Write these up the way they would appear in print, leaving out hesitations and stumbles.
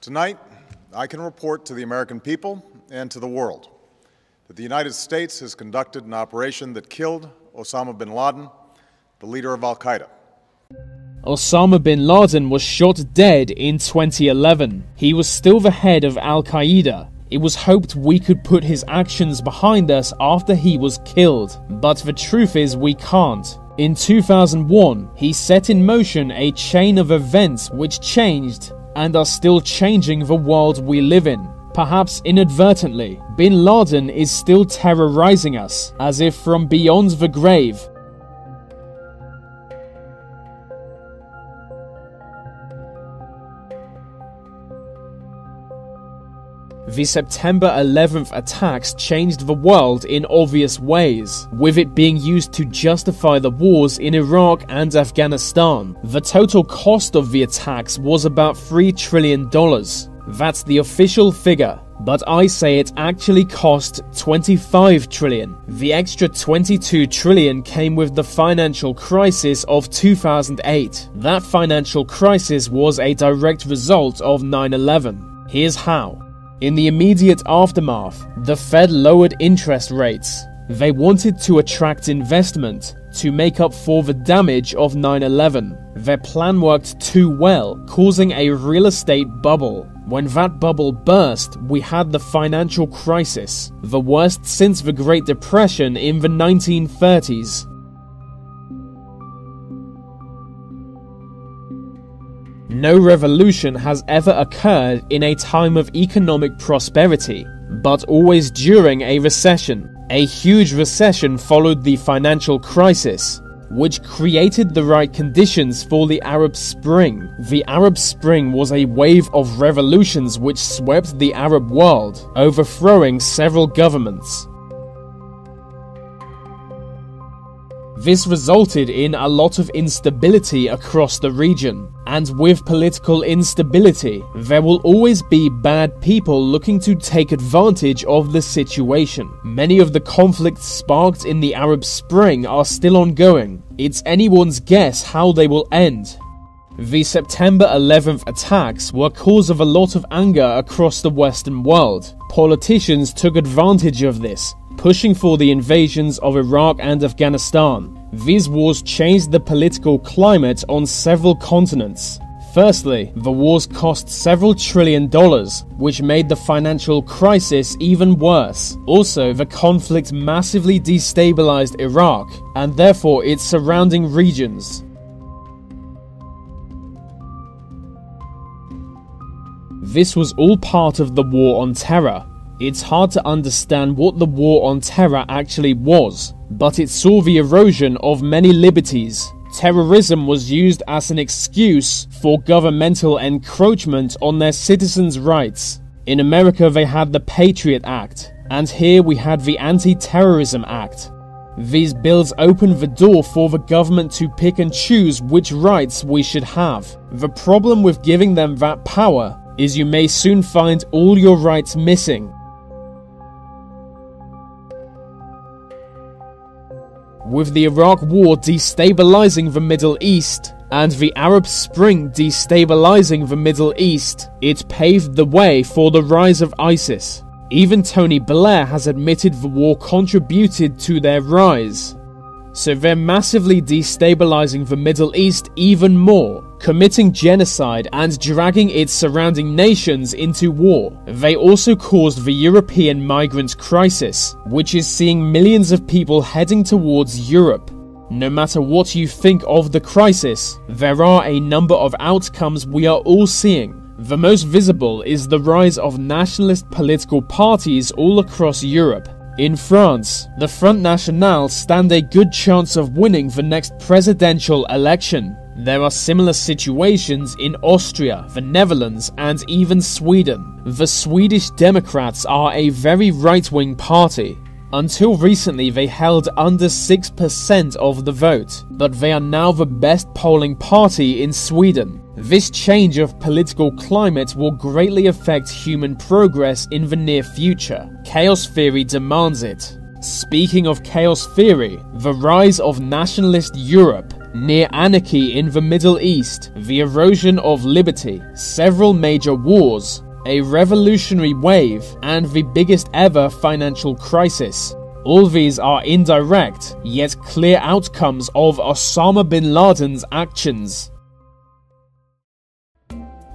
Tonight, I can report to the American people and to the world that the United States has conducted an operation that killed Osama bin Laden, the leader of Al-Qaeda. Osama bin Laden was shot dead in 2011. He was still the head of Al-Qaeda. It was hoped we could put his actions behind us after he was killed, but the truth is we can't. In 2001, he set in motion a chain of events which changed and are still changing the world we live in. Perhaps inadvertently, bin Laden is still terrorizing us, as if from beyond the grave. The September 11th attacks changed the world in obvious ways, with it being used to justify the wars in Iraq and Afghanistan. The total cost of the attacks was about $3 trillion. That's the official figure, but I say it actually cost $25 trillion. The extra $22 trillion came with the financial crisis of 2008. That financial crisis was a direct result of 9/11. Here's how. In the immediate aftermath, the Fed lowered interest rates. They wanted to attract investment to make up for the damage of 9/11. Their plan worked too well, causing a real estate bubble. When that bubble burst, we had the financial crisis, the worst since the Great Depression in the 1930s. No revolution has ever occurred in a time of economic prosperity, but always during a recession. A huge recession followed the financial crisis, which created the right conditions for the Arab Spring. The Arab Spring was a wave of revolutions which swept the Arab world, overthrowing several governments. This resulted in a lot of instability across the region, and with political instability, there will always be bad people looking to take advantage of the situation. Many of the conflicts sparked in the Arab Spring are still ongoing. It's anyone's guess how they will end. The September 11th attacks were cause of a lot of anger across the Western world. Politicians took advantage of this, pushing for the invasions of Iraq and Afghanistan. These wars changed the political climate on several continents. Firstly, the wars cost several $1 trillion, which made the financial crisis even worse. Also, the conflict massively destabilized Iraq, and therefore its surrounding regions. This was all part of the war on terror. It's hard to understand what the war on terror actually was, but it saw the erosion of many liberties. Terrorism was used as an excuse for governmental encroachment on their citizens' rights. In America, they had the Patriot Act, and here we had the Anti-Terrorism Act. These bills opened the door for the government to pick and choose which rights we should have. The problem with giving them that power is you may soon find all your rights missing. With the Iraq War destabilizing the Middle East and the Arab Spring destabilizing the Middle East, it paved the way for the rise of ISIS. Even Tony Blair has admitted the war contributed to their rise. So they're massively destabilizing the Middle East even more, committing genocide and dragging its surrounding nations into war. They also caused the European migrant crisis, which is seeing millions of people heading towards Europe. No matter what you think of the crisis, there are a number of outcomes we are all seeing. The most visible is the rise of nationalist political parties all across Europe. In France, the Front National stand a good chance of winning the next presidential election. There are similar situations in Austria, the Netherlands, and even Sweden. The Swedish Democrats are a very right-wing party. Until recently, they held under 6% of the vote, but they are now the best polling party in Sweden. This change of political climate will greatly affect human progress in the near future. Chaos theory demands it. Speaking of chaos theory, the rise of nationalist Europe near anarchy in the Middle East, the erosion of liberty, several major wars, a revolutionary wave, and the biggest ever financial crisis. All these are indirect, yet clear outcomes of Osama bin Laden's actions.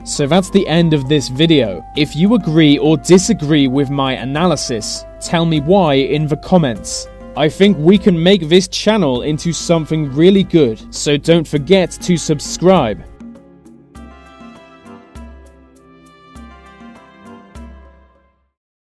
So that's the end of this video. If you agree or disagree with my analysis, tell me why in the comments. I think we can make this channel into something really good, so don't forget to subscribe.